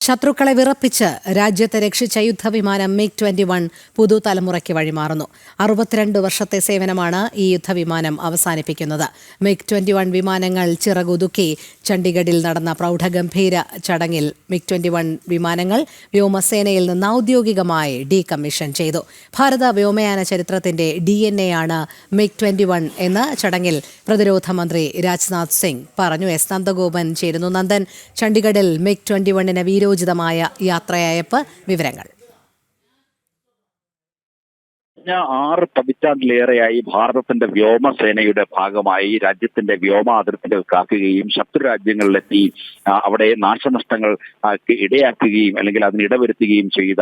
ശത്രുക്കളെ വിറപ്പിച്ച് രാജ്യത്തെ രക്ഷിച്ച യുദ്ധവിമാനം MiG-21 പുതുതലമുറയ്ക്ക് വഴിമാറുന്നു. 62 വർഷത്തെ സേവനമാണ് ഈ യുദ്ധവിമാനം അവസാനിപ്പിക്കുന്നത്. MiG-21 വിമാനങ്ങൾ ചിറകുതുക്കി ചണ്ഡീഗഡിൽ നടന്ന പ്രൗഢഗംഭീര ചടങ്ങിൽ MiG-21 വിമാനങ്ങൾ വ്യോമസേനയിൽ നിന്ന് ഔദ്യോഗികമായി ഡീകമ്മീഷൻ ചെയ്തു. ഭാരത വ്യോമയാന ചരിത്രത്തിന്റെ DNA ആണ് MiG-21 എന്ന് ചടങ്ങിൽ പ്രതിരോധ മന്ത്രി രാജ്നാഥ് സിംഗ് പറഞ്ഞു. എസ് നന്ദഗോപൻ ചേരുന്നു. നന്ദൻ, ചണ്ഡീഗഡിൽ MiG-21 വീരോചിതമായ യാത്രയയപ്പ് വിവരങ്ങൾ. 6 പതിറ്റാണ്ടിലേറെയായി ഭാരതത്തിന്റെ വ്യോമസേനയുടെ ഭാഗമായി രാജ്യത്തിന്റെ വ്യോമ അതിർത്തികൾ കാക്കുകയും ശത്രു രാജ്യങ്ങളിലെത്തി അവിടെ നാശനഷ്ടങ്ങൾ ഇടയാക്കുകയും അല്ലെങ്കിൽ അതിന് ഇടവരുത്തുകയും ചെയ്ത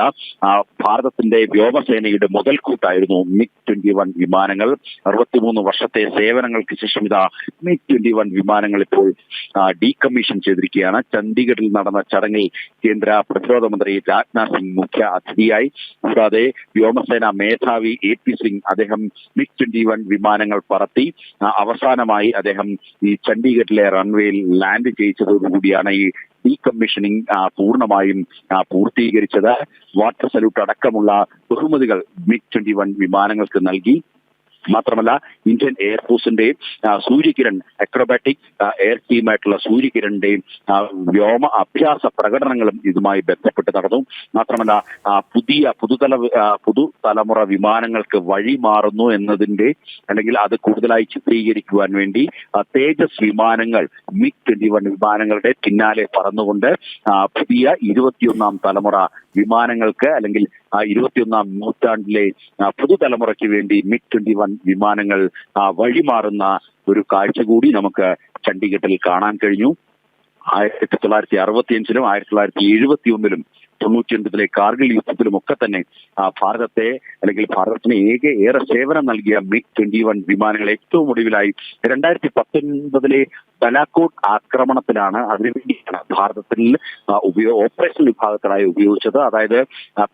ഭാരതത്തിന്റെ വ്യോമസേനയുടെ മുതൽക്കൂട്ടായിരുന്നു MiG-21 വിമാനങ്ങൾ. 63 വർഷത്തെ സേവനങ്ങൾക്ക് ശേഷം ഇതാ MiG-21 വിമാനങ്ങൾ ഇപ്പോൾ ഡീകമ്മീഷൻ ചെയ്തിരിക്കുകയാണ്. ചണ്ഡീഗഡിൽ നടന്ന ചടങ്ങിൽ കേന്ദ്ര പ്രതിരോധ മന്ത്രി രാജ്നാഥ് സിംഗ് മുഖ്യ അതിഥിയായി. കൂടാതെ വ്യോമസേന മേധാവി AP സിംഗ് അദ്ദേഹം MiG-21 വിമാനങ്ങൾ പറത്തി. അവസാനമായി അദ്ദേഹം ഈ ചണ്ഡീഗഡിലെ റൺവേയിൽ ലാൻഡ് ചെയ്യിച്ചതോടുകൂടിയാണ് ഈ ഡീകമ്മീഷനിങ് പൂർണ്ണമായും പൂർത്തീകരിച്ചത്. വാട്ടർ സല്യൂട്ട് അടക്കമുള്ള ബഹുമതികൾ MiG-21 വിമാനങ്ങൾക്ക് നൽകി. മാത്രമല്ല, ഇന്ത്യൻ എയർഫോഴ്സിന്റെ സൂര്യകിരൺ അക്രോബാറ്റിക് എയർ ടീമായിട്ടുള്ള സൂര്യകിരണിന്റെ വ്യോമ അഭ്യാസ പ്രകടനങ്ങളും ഇതുമായി ബന്ധപ്പെട്ട് നടന്നു. മാത്രമല്ല, പുതുതലമുറ വിമാനങ്ങൾക്ക് വഴിമാറുന്നു എന്നതിന്റെ അല്ലെങ്കിൽ അത് കൂടുതലായി ചിത്രീകരിക്കുവാൻ വേണ്ടി തേജസ് വിമാനങ്ങൾ MiG-21 വിമാനങ്ങളുടെ പിന്നാലെ പറന്നുകൊണ്ട് പുതിയ 21ാം തലമുറ വിമാനങ്ങൾക്ക് അല്ലെങ്കിൽ 21ാം നൂറ്റാണ്ടിലെ പുതുതലമുറയ്ക്ക് വേണ്ടി MiG-21 വിമാനങ്ങൾ വഴിമാറുന്ന ഒരു കാഴ്ച കൂടി നമുക്ക് ചണ്ഡീഗഡിൽ കാണാൻ കഴിഞ്ഞു. 1965-ലും 1971-ലും 99-ലെ കാർഗിൽ യുദ്ധത്തിലും ഒക്കെ തന്നെ ഭാരതത്തെ അല്ലെങ്കിൽ ഭാരതത്തിന് ഏറെ സേവനം നൽകിയ MiG-21 വിമാനങ്ങൾ ഏറ്റവും ഒടുവിലായി 2019-ലെ ബലാക്കോട്ട് ആക്രമണത്തിലാണ് അതിനുവേണ്ടിയാണ് ഭാരതത്തിൽ ഓപ്പറേഷൻ വിഭാഗത്തിനായി ഉപയോഗിച്ചത്. അതായത്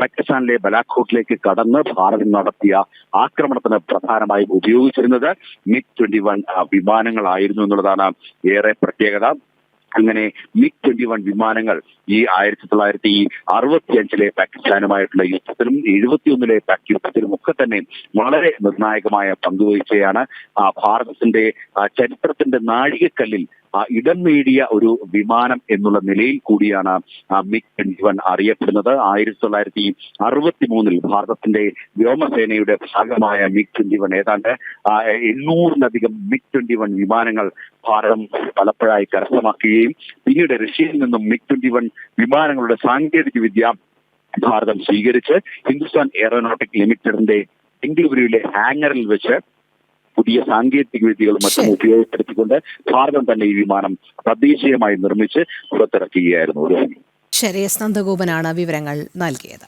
പാകിസ്ഥാനിലെ ബലാക്കോട്ടിലേക്ക് കടന്ന് ഭാരതം നടത്തിയ ആക്രമണത്തിന് പ്രധാനമായും ഉപയോഗിച്ചിരുന്നത് MiG-21 വിമാനങ്ങളായിരുന്നു എന്നുള്ളതാണ് ഏറെ പ്രത്യേകത. അങ്ങനെ MiG-21 വിമാനങ്ങൾ ഈ 1965-ലെ പാകിസ്ഥാനുമായിട്ടുള്ള യുദ്ധത്തിലും 71-ലെ പാക് യുദ്ധത്തിലും ഒക്കെ തന്നെ വളരെ നിർണായകമായ പങ്കുവഹിക്കുകയാണ്. ഭാരതത്തിന്റെ ചരിത്രത്തിന്റെ നാഴികക്കല്ലിൽ ഇടം നേടിയ ഒരു വിമാനം എന്നുള്ള നിലയിൽ കൂടിയാണ് MiG-21 അറിയപ്പെടുന്നത്. 1963-ൽ ഭാരതത്തിന്റെ വ്യോമസേനയുടെ ഭാഗമായ MiG-21 ഏതാണ്ട് 800-ലധികം MiG-21 വിമാനങ്ങൾ ഭാരതം പലപ്പോഴായി കരസ്ഥമാക്കുകയും പിന്നീട് റഷ്യയിൽ നിന്നും MiG-21 വിമാനങ്ങളുടെ സാങ്കേതിക വിദ്യ ഭാരതം സ്വീകരിച്ച് ഹിന്ദുസ്ഥാൻ എയറോനോട്ടിക് ലിമിറ്റഡിന്റെ ബംഗളൂരുവിലെ ഹാങ്ങറിൽ വെച്ച് പുതിയ സാങ്കേതിക വിദ്യകളും മറ്റും ഉപയോഗപ്പെടുത്തിക്കൊണ്ട് ഭാരതം തന്നെ ഈ വിമാനം തദ്ദേശീയമായി നിർമ്മിച്ച് പുറത്തിറക്കുകയായിരുന്നു. ശരി, എസ് നന്ദഗോപനാണ് വിവരങ്ങൾ നൽകിയത്.